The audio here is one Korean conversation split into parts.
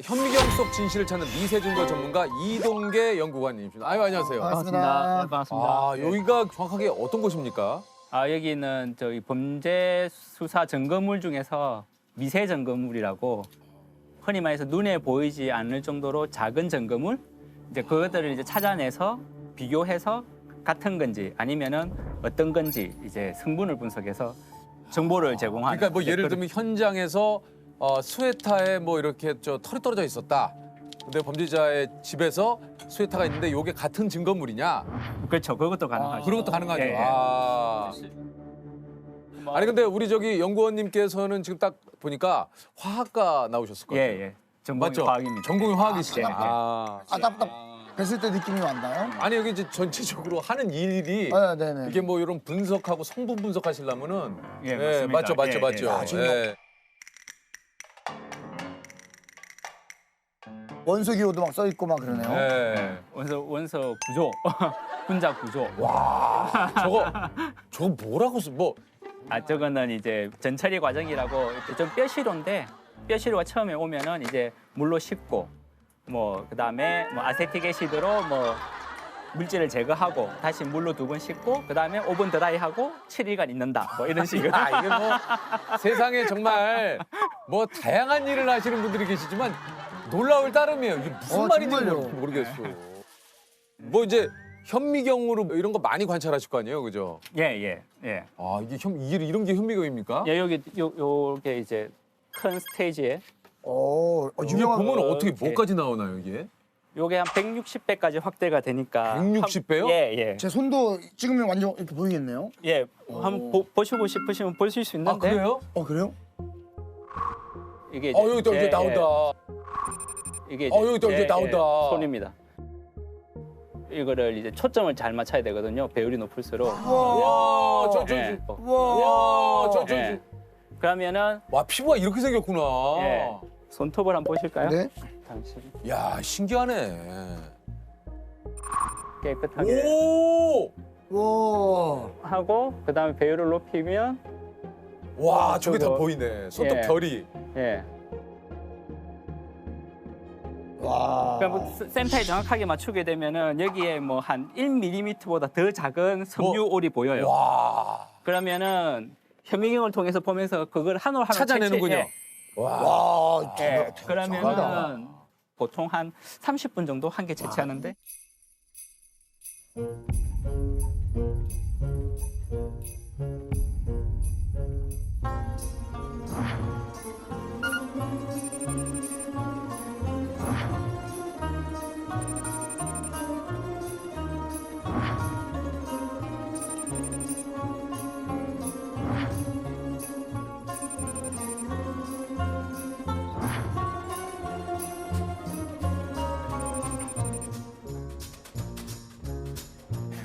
현미경 속 진실을 찾는 미세증거 전문가 이동계 연구관님이십니다. 아유, 안녕하세요. 반갑습니다. 네, 반갑습니다. 아, 여기가 정확하게 어떤 곳입니까? 여기는 저희 범죄 수사 증거물 중에서 미세 증거물이라고 흔히 말해서 눈에 보이지 않을 정도로 작은 증거물, 이제 그것들을 이제 찾아내서 비교해서 같은 건지 아니면은 어떤 건지 이제 성분을 분석해서 정보를 제공하는. 그러니까 뭐 예를 들면 현장에서 스웨터에 뭐 이렇게 털이 떨어져 있었다. 근데 범죄자의 집에서 스웨터가 있는데 이게 같은 증거물이냐? 그렇죠. 그것도 가능하죠. 그런 것도 가능하죠. 예, 예. 아. 아니 근데 우리 저기 연구원님께서는 지금 딱 보니까 화학과 나오셨을 거예요. 예, 예. 전공이 맞죠? 과학입니다. 전공이 화학이시잖아요. 예, 예. 아. 아답답 뵀을 때 느낌이 왔나요? 아니 여기 이제 전체적으로 하는 일이 아, 네네. 이게 뭐 이런 분석하고 성분 분석하시려면은 예, 맞습니다. 맞죠, 맞죠, 예, 맞죠. 예. 아, 지금 예. 원소 기호도 막 써 있고 막 그러네요. 예. 원소 구조, 분자 구조. 와, 저거 뭐라고 써? 뭐 저거는 이제 전처리 과정이라고 좀 뼈시로인데 뼈시로가 처음에 오면은 이제 물로 씻고 뭐 그다음에 뭐 아세틱 애시드로 뭐 물질을 제거하고 다시 물로 2번 씻고 그다음에 오븐 드라이하고 7일간 있는다. 뭐 이런 식으로. 이게 뭐 세상에 정말 뭐 다양한 일을 하시는 분들이 계시지만 놀라울 따름이에요. 이게 무슨 말인지 정말요. 모르겠어. 뭐 이제 현미경으로 이런 거 많이 관찰하실 거 아니에요, 그죠? 예. 아 이게 이런 게 현미경입니까? 예, 여기 요게 이제 큰 스테이지에 이게 유명한 보면 어떻게 이렇게. 뭐까지 나오나요, 이게? 요게 한 160배까지 확대가 되니까 160배요? 예. 제 손도 찍으면 완전 이렇게 보이겠네요. 예. 한번 보시고 싶으시면 보실 수 있는데 아 그래요? 그래요? 이게 이제 여기 또 이제 나온다. 이게 여기 또 이제 나온다. 손입니다. 이거를 이제 초점을 잘 맞춰야 되거든요. 배율이 높을수록. 와, 예. 와, 예. 그러면은 와 피부가 이렇게 생겼구나. 예. 손톱을 한번 보실까요? 네. 잠시 야 신기하네. 깨끗하게 오, 와. 하고 그다음에 배율을 높이면 와 저게 다 저거. 보이네. 손톱 예. 결이. 예. 와. 그러니까 뭐 센터에 정확하게 맞추게 되면은 여기에 뭐 한 1mm보다 더 작은 섬유올이 보여요. 와 그러면은 현미경을 통해서 보면서 그걸 한 올 한 올 찾아내는군요. 채취- 와. 와. 예. 잘한다. 그러면은 보통 한 30분 정도 한 개 채취하는데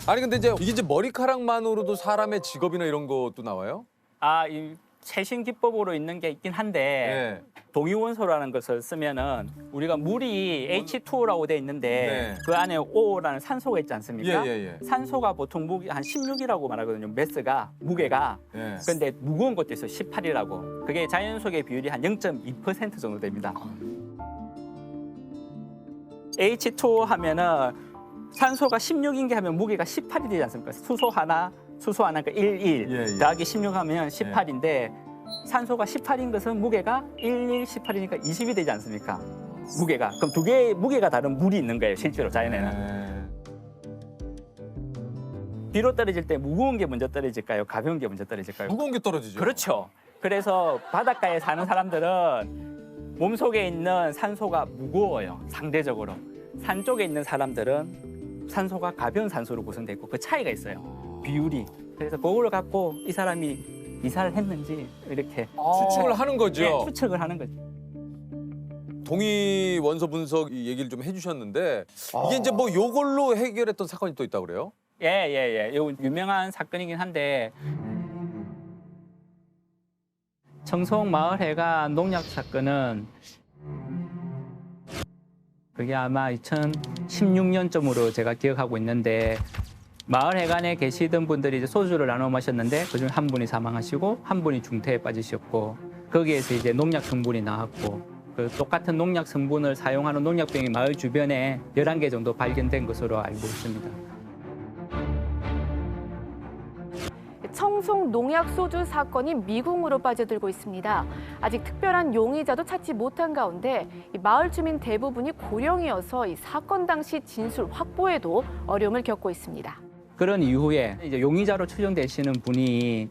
아니 근데 이제 이게 이제 머리카락만으로도 사람의 직업이나 이런 것도 나와요? 이 최신 기법으로 있는 게 있긴 한데 네. 동위원소라는 것을 쓰면은 우리가 물이 H2O라고 돼 있는데 네. 그 안에 O라는 산소가 있지 않습니까? 예. 산소가 보통 무게 한 16이라고 말하거든요. 매스가 무게가. 예. 근데 무거운 것도 있어요. 18이라고. 그게 자연 속의 비율이 한 0.2% 정도 됩니다. H2O 하면은 산소가 16인 게 하면 무게가 18이 되지 않습니까? 수소 하나 그 11 예. 더하기 16 하면 18인데 산소가 18인 것은 무게가 11, 18이니까 20이 되지 않습니까? 무게가. 그럼 두 개의 무게가 다른 물이 있는 거예요. 실제로 자연에는. 비로 떨어질 때 무거운 게 먼저 떨어질까요? 가벼운 게 먼저 떨어질까요? 무거운 게 떨어지죠. 그렇죠. 그래서 바닷가에 사는 사람들은 몸속에 있는 산소가 무거워요. 상대적으로. 산 쪽에 있는 사람들은 산소가 가벼운 산소로 구성되어 있고 그 차이가 있어요. 비율이. 그래서 그걸 갖고 이 사람이 이사를 했는지 이렇게 추측을 하는 거죠. 예, 추측을 하는 거죠. 동위 원소 분석 이 얘기를 좀 해주셨는데 이게 이제 뭐 요걸로 해결했던 사건이 또 있다고 그래요? 예. 요 유명한 사건이긴 한데 청송 마을회관 농약 사건은 그게 아마 2016년쯤으로 제가 기억하고 있는데 마을회관에 계시던 분들이 이제 소주를 나눠 마셨는데 그중 한 분이 사망하시고 한 분이 중태에 빠지셨고 거기에서 이제 농약 성분이 나왔고 그 똑같은 농약 성분을 사용하는 농약병이 마을 주변에 11개 정도 발견된 것으로 알고 있습니다. 청송 농약 소주 사건이 미궁으로 빠져들고 있습니다. 아직 특별한 용의자도 찾지 못한 가운데 이 마을 주민 대부분이 고령이어서 이 사건 당시 진술 확보에도 어려움을 겪고 있습니다. 그런 이후에 이제 용의자로 추정되시는 분이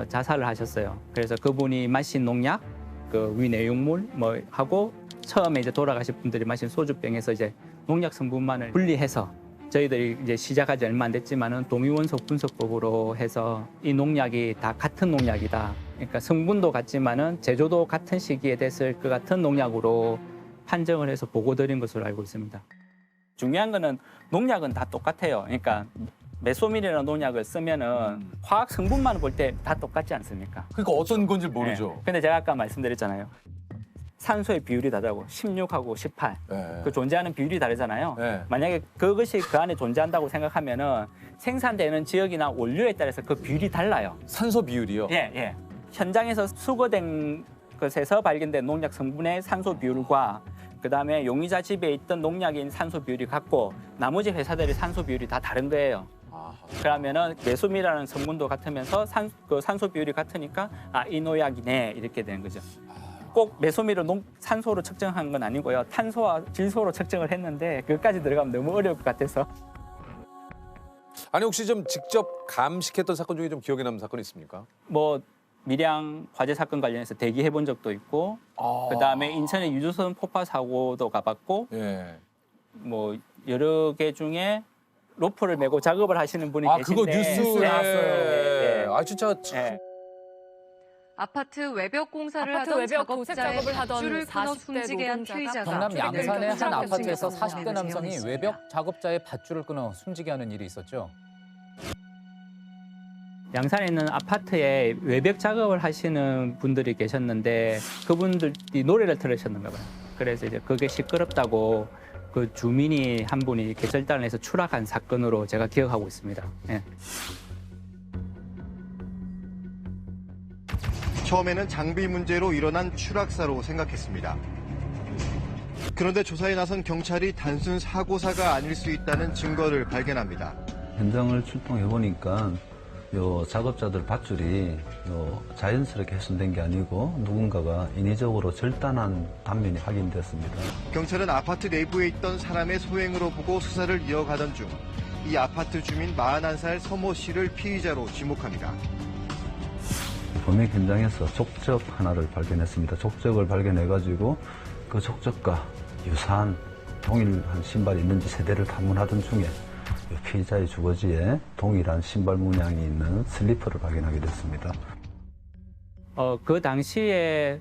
자살을 하셨어요. 그래서 그분이 마신 농약, 그 위내용물 뭐 하고 처음에 이제 돌아가신 분들이 마신 소주병에서 이제 농약 성분만을 분리해서 저희들이 이제 시작하지 얼마 안 됐지만은 동위원소 분석법으로 해서 이 농약이 다 같은 농약이다. 그러니까 성분도 같지만은 제조도 같은 시기에 됐을 것 같은 농약으로 판정을 해서 보고 드린 것으로 알고 있습니다. 중요한 거는 농약은 다 똑같아요. 그러니까 메소밀이라는 농약을 쓰면은 화학 성분만 볼 때 다 똑같지 않습니까? 그러니까 어떤 건지 모르죠. 네. 근데 제가 아까 말씀드렸잖아요. 산소의 비율이 다르고 16하고 18. 네. 그 존재하는 비율이 다르잖아요. 네. 만약에 그것이 그 안에 존재한다고 생각하면은 생산되는 지역이나 원료에 따라서 그 비율이 달라요. 산소 비율이요. 예, 예. 현장에서 수거된 것에서 발견된 농약 성분의 산소 비율과 그다음에 용의자 집에 있던 농약인 산소 비율이 같고 나머지 회사들의 산소 비율이 다 다른 거예요. 아하. 그러면은 메소밀이라는 성분도 같으면서 산소 비율이 같으니까 이 농약이네 이렇게 되는 거죠. 꼭 메소밀을 산소로 측정한 건 아니고요. 탄소와 질소로 측정을 했는데 그것까지 들어가면 너무 어려울 것 같아서. 아니 혹시 좀 직접 감식했던 사건 중에 좀 기억에 남는 사건 있습니까? 뭐 밀양 화재 사건 관련해서 대기해 본 적도 있고 그다음에 인천의 유조선 폭파 사고도 가봤고 예. 뭐 여러 개 중에 로프를 메고 작업을 하시는 분이 계신데 그거 뉴스에 나왔어요. 아 진짜 예. 아파트 외벽 공사를 아파트 하던 외벽 도색 작업자의 작업을 하던 밧줄을 끊어 40대 숨지게 한 노동자가 피의자가 경남 최근 양산의 한 경찰 아파트에서 공무원으로 40대 남성이 재현했습니다. 외벽 작업자의 밧줄을 끊어 숨지게 하는 일이 있었죠. 양산에 있는 아파트에 외벽 작업을 하시는 분들이 계셨는데 그분들이 노래를 들으셨는가 봐요. 그래서 이제 그게 시끄럽다고 그 주민이 한 분이 계절단에서 추락한 사건으로 제가 기억하고 있습니다. 예. 처음에는 장비 문제로 일어난 추락사로 생각했습니다. 그런데 조사에 나선 경찰이 단순 사고사가 아닐 수 있다는 증거를 발견합니다. 현장을 출동해 보니까 요 작업자들 밧줄이 자연스럽게 훼손된 게 아니고 누군가가 인위적으로 절단한 단면이 확인됐습니다. 경찰은 아파트 내부에 있던 사람의 소행으로 보고 수사를 이어가던 중 이 아파트 주민 41살 서모 씨를 피의자로 지목합니다. 범행 현장에서 족적 하나를 발견했습니다. 족적을 발견해가지고 그 족적과 유사한 동일한 신발이 있는지 세대를 탐문하던 중에 피의자의 주거지에 동일한 신발 문양이 있는 슬리퍼를 발견하게 됐습니다. 그 당시에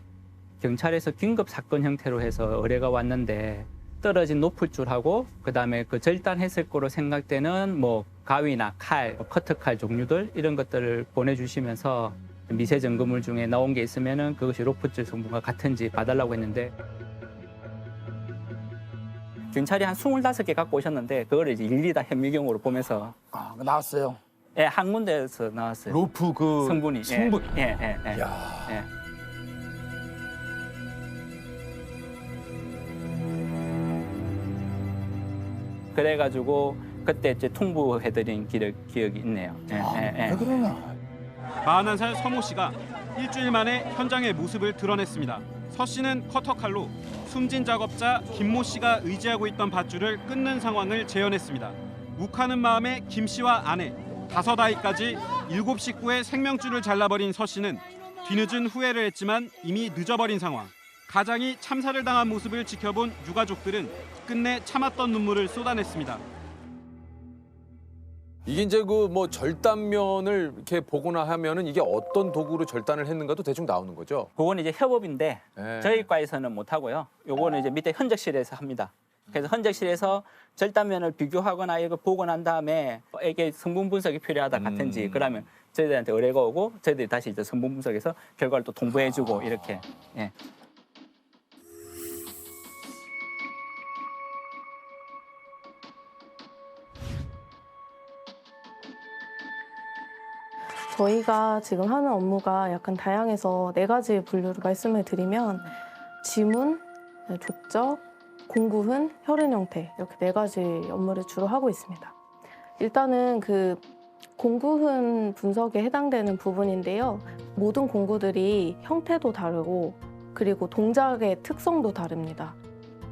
경찰에서 긴급 사건 형태로 해서 의뢰가 왔는데 떨어진 높을 줄하고 그다음에 그 절단했을 거로 생각되는 뭐 가위나 칼, 커트칼 종류들 이런 것들을 보내주시면서 미세 점검물 중에 나온 게 있으면은 그것이 로프질 성분과 같은지 봐달라고 했는데 경찰이 한 25개 갖고 오셨는데 그걸 이제 일일이 다 현미경으로 보면서 나왔어요. 예, 한 군데에서 나왔어요. 로프 그 성분이 성분. 예. 야. 예. 그래가지고 그때 이제 통보해드린 기억이 있네요. 왜 그러나? 41살 서모 씨가 일주일 만에 현장의 모습을 드러냈습니다. 서 씨는 커터칼로 숨진 작업자 김모 씨가 의지하고 있던 밧줄을 끊는 상황을 재현했습니다. 욱하는 마음에 김 씨와 아내, 5아이까지 7식구의 생명줄을 잘라버린 서 씨는 뒤늦은 후회를 했지만 이미 늦어버린 상황. 가장이 참사를 당한 모습을 지켜본 유가족들은 끝내 참았던 눈물을 쏟아냈습니다. 이게 이제 그 뭐 절단면을 이렇게 보거나 하면은 이게 어떤 도구로 절단을 했는가도 대충 나오는 거죠. 그건 이제 협업인데 예. 저희 과에서는 못 하고요. 요거는 이제 밑에 흔적실에서 합니다. 그래서 흔적실에서 절단면을 비교하거나 이거 보고 난 다음에 이게 성분 분석이 필요하다 같은지 그러면 저희들한테 의뢰가 오고 저희들이 다시 이제 성분 분석해서 결과를 또 통보해주고 이렇게. 예. 저희가 지금 하는 업무가 약간 다양해서 4가지 분류로 말씀을 드리면 지문, 조적, 공구흔, 혈흔 형태 이렇게 4가지 업무를 주로 하고 있습니다. 일단은 그 공구흔 분석에 해당되는 부분인데요. 모든 공구들이 형태도 다르고 그리고 동작의 특성도 다릅니다.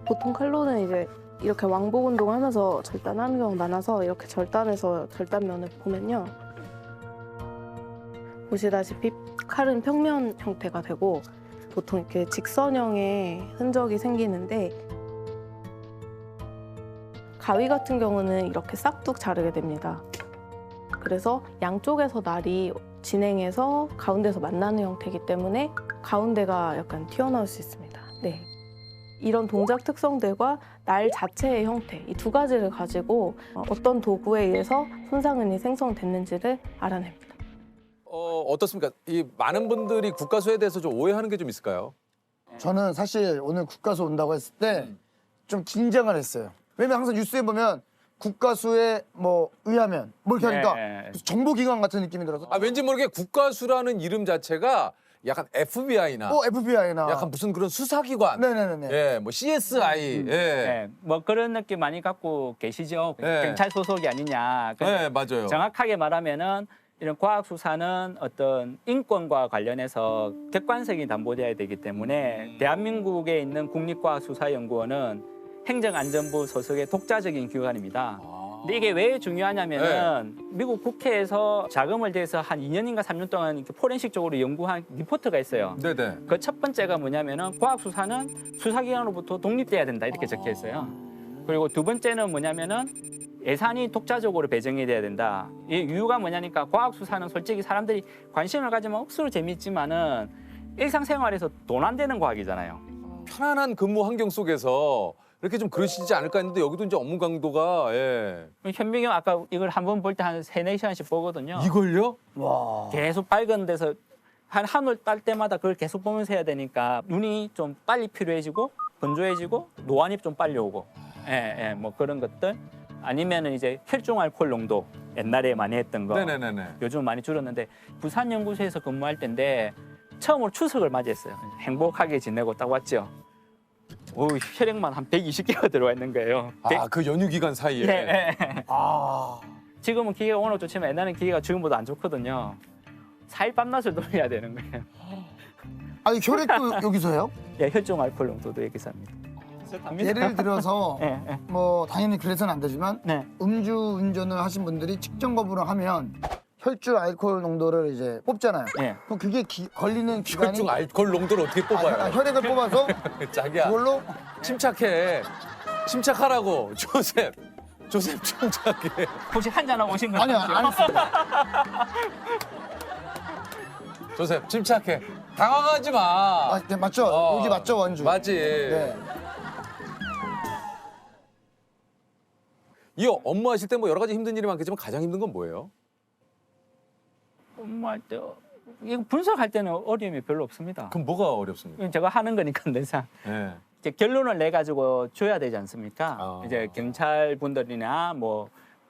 보통 칼로는 이제 이렇게 왕복 운동하면서 절단하는 경우가 많아서 이렇게 절단해서 절단면을 보면요. 보시다시피 칼은 평면 형태가 되고 보통 이렇게 직선형의 흔적이 생기는데 가위 같은 경우는 이렇게 싹둑 자르게 됩니다. 그래서 양쪽에서 날이 진행해서 가운데서 만나는 형태이기 때문에 가운데가 약간 튀어나올 수 있습니다. 네. 이런 동작 특성들과 날 자체의 형태, 이 2가지를 가지고 어떤 도구에 의해서 손상은이 생성됐는지를 알아냅니다. 어떻습니까? 이 많은 분들이 국가수에 대해서 좀 오해하는 게 좀 있을까요? 저는 사실 오늘 국가수 온다고 했을 때 좀 긴장을 했어요. 왜냐면 항상 뉴스에 보면 국가수에 뭐 의하면 뭐 이렇게 하니까 정보기관 같은 느낌이 들어서 왠지 모르게 국가수라는 이름 자체가 약간 FBI나 FBI나 약간 무슨 그런 수사기관, 네네네. 예, 뭐 CSI, 예, 뭐 그런 느낌 많이 갖고 계시죠. 경찰 소속이 아니냐. 네, 맞아요. 정확하게 말하면은 이런 과학 수사는 어떤 인권과 관련해서 객관성이 담보돼야 되기 때문에 대한민국에 있는 국립과학수사연구원은 행정안전부 소속의 독자적인 기관입니다. 근데 이게 왜 중요하냐면은 미국 국회에서 자금을 대서 한 2년인가 3년 동안 이렇게 포렌식적으로 연구한 리포트가 있어요. 네네. 그 첫 번째가 뭐냐면은 과학 수사는 수사기관으로부터 독립돼야 된다 이렇게 적혀 있어요. 그리고 두 번째는 뭐냐면은 예산이 독자적으로 배정이 돼야 된다. 이 이유가 뭐냐니까 과학 수사는 솔직히 사람들이 관심을 가지면 억수로 재밌지만은 일상생활에서 돈 안 되는 과학이잖아요. 편안한 근무 환경 속에서 이렇게 좀 그러시지 않을까 했는데 여기도 이제 업무 강도가 예. 현명이 아까 이걸 한 번 볼 때 한 3-4시간씩 보거든요. 이걸요? 와. 계속 밝은 데서 한올 딸 때마다 그걸 계속 보면서 해야 되니까 눈이 좀 빨리 필요해지고 건조해지고 노안이 좀 빨리 오고 뭐 그런 것들 아니면은 이제 혈중 알코올 농도 옛날에 많이 했던 거 네네네네. 요즘 많이 줄었는데 부산 연구소에서 근무할 때인데 처음으로 추석을 맞이했어요. 행복하게 지내고 딱 왔죠. 오, 혈액만 한 120개가 들어와 있는 거예요. 그 연휴 기간 사이에. 네. 아. 지금은 기계가 워낙 좋지만 옛날에는 기계가 지금보다 안 좋거든요. 4일 밤낮을 돌려야 되는 거예요. 아니 혈액도 여기서 해요? 예, 혈중 알코올 농도도 여기서 합니다. 예를 들어서 네. 뭐 당연히 그래서는 안 되지만 네. 음주 운전을 하신 분들이 측정 거부를 하면 혈중 알코올 농도를 이제 뽑잖아요. 네. 그럼 그게 걸리는 기간이 혈중 알코올 농도를 어떻게 뽑아요? 혈액을 뽑아서 자기야. 그걸로 침착해. 침착하라고. 조셉 침착해. 혹시 한잔하고 오신 거 아니요 안 했습니다. 조셉 침착해. 당황하지 마. 네, 맞죠? 여기 맞죠 원주? 맞지. 네. 이 업무하실 때 뭐 여러 가지 힘든 일이 많겠지만 가장 힘든 건 뭐예요? 업무할 때 이거 분석할 때는 어려움이 별로 없습니다. 그럼 뭐가 어렵습니까? 제가 하는 거니까 늘상 네. 이제 결론을 내 가지고 줘야 되지 않습니까? 이제 경찰 분들이나 뭐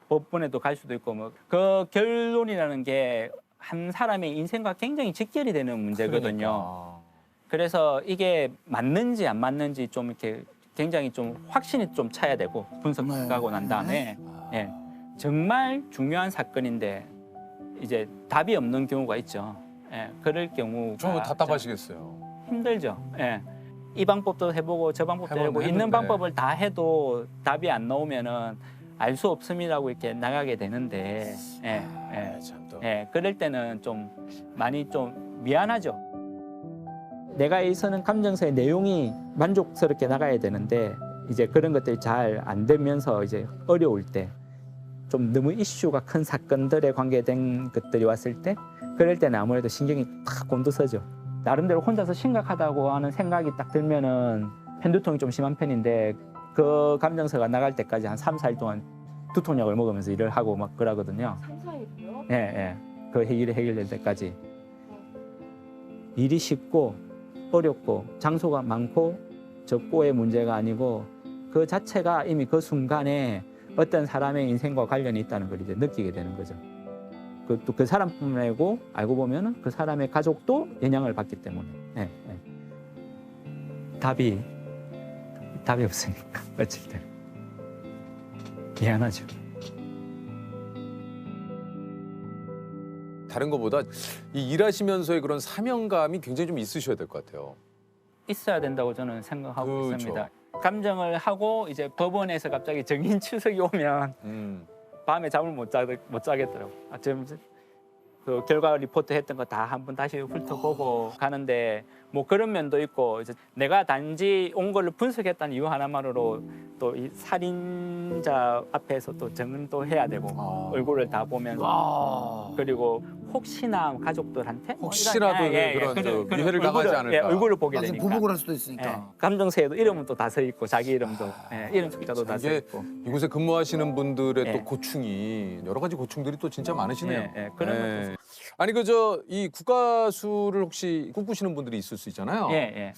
법원에도 갈 수도 있고 뭐 그 결론이라는 게 한 사람의 인생과 굉장히 직결이 되는 문제거든요. 그래서 이게 맞는지 안 맞는지 좀 이렇게 굉장히 좀 확신이 좀 차야 되고 분석하고 난 다음에 예, 정말 중요한 사건인데 이제 답이 없는 경우가 있죠. 예, 그럴 경우가 좀 답답하시겠어요. 힘들죠. 예. 이 방법도 해보고 저 방법도 해보고 해보면 있는 했는데. 방법을 다 해도 답이 안 나오면은 알 수 없음이라고 이렇게 나가게 되는데 그럴 때는 좀 많이 좀 미안하죠. 내가 쓰는 감정서의 내용이 만족스럽게 나가야 되는데 이제 그런 것들이 잘 안 되면서 이제 어려울 때 좀 너무 이슈가 큰 사건들에 관계된 것들이 왔을 때 그럴 때는 아무래도 신경이 탁 곤두서죠. 나름대로 혼자서 심각하다고 하는 생각이 딱 들면은 편두통이 좀 심한 편인데 그 감정서가 나갈 때까지 한 3-4일 동안 두통약을 먹으면서 일을 하고 막 그러거든요. 3-4일이요? 예. 그 일이 해결될 때까지. 일이 쉽고 어렵고 장소가 많고 적고의 문제가 아니고 그 자체가 이미 그 순간에 어떤 사람의 인생과 관련이 있다는 걸 이제 느끼게 되는 거죠. 또 그 사람뿐만 아니고 알고 보면은 그 사람의 가족도 영향을 받기 때문에 답이 답이 없으니까 어쩔 때 미안하죠. 다른 것보다 이 일하시면서의 그런 사명감이 굉장히 좀 있으셔야 될 것 같아요. 있어야 된다고 저는 생각하고 그렇죠. 있습니다. 감정을 하고 이제 법원에서 갑자기 정인 추석이 오면 밤에 잠을 못 자겠더라고. 아침 그 결과 리포트 했던 거 다 한번 다시 훑어보고 가는데 뭐 그런 면도 있고 이제 내가 단지 온 걸로 분석했다는 이유 하나만으로 또 이 살인자 앞에서 또 증언 또 해야 되고 얼굴을 다 보면서 그리고 혹시나 가족들한테 혹시라도 그런 위해를 당하지 않을까. 예, 얼굴을 보게 나중에 되니까. 보복을 할 수도 있으니까. 예, 감정세에도 이름은 또 다 써 있고 자기 이름도 이름 숫자도 다 써 이게 있고. 이곳에 근무하시는 분들의 예. 또 고충이 여러 가지 고충들이 또 진짜 많으시네요. 예, 그런 것도 아니 그저 이 국가수를 혹시 꿈꾸시는 분들이 있을 수 있잖아요. 예.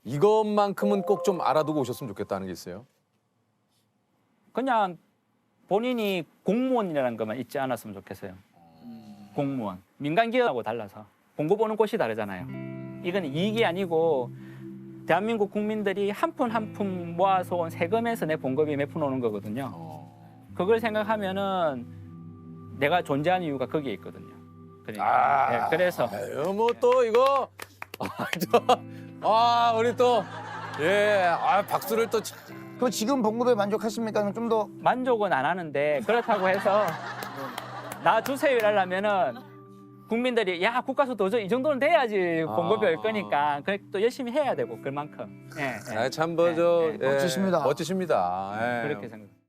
이것만큼은 꼭 좀 알아두고 오셨으면 좋겠다는 게 있어요. 그냥 본인이 공무원이라는 것만 잊지 않았으면 좋겠어요. 공무원. 민간 기업하고 달라서 공고 보는 곳이 다르잖아요. 이건 이익이 아니고 대한민국 국민들이 한 푼 한 푼 모아서 온 세금에서 내 봉급이 몇 푼 오는 거거든요. 그걸 생각하면은 내가 존재하는 이유가 거기에 있거든요. 그러니까. 예, 그래서 뭐 또 이거 우리 또 박수를 또 그럼 지금 봉급에 만족하십니까? 좀 더 만족은 안 하는데 그렇다고 해서 나 주세요 이러려면은 국민들이 야 국가수 도저 이 정도는 돼야지 봉급이 올 거니까 그래 또 열심히 해야 되고 그만큼 참 멋지십니다. 그렇게 생각.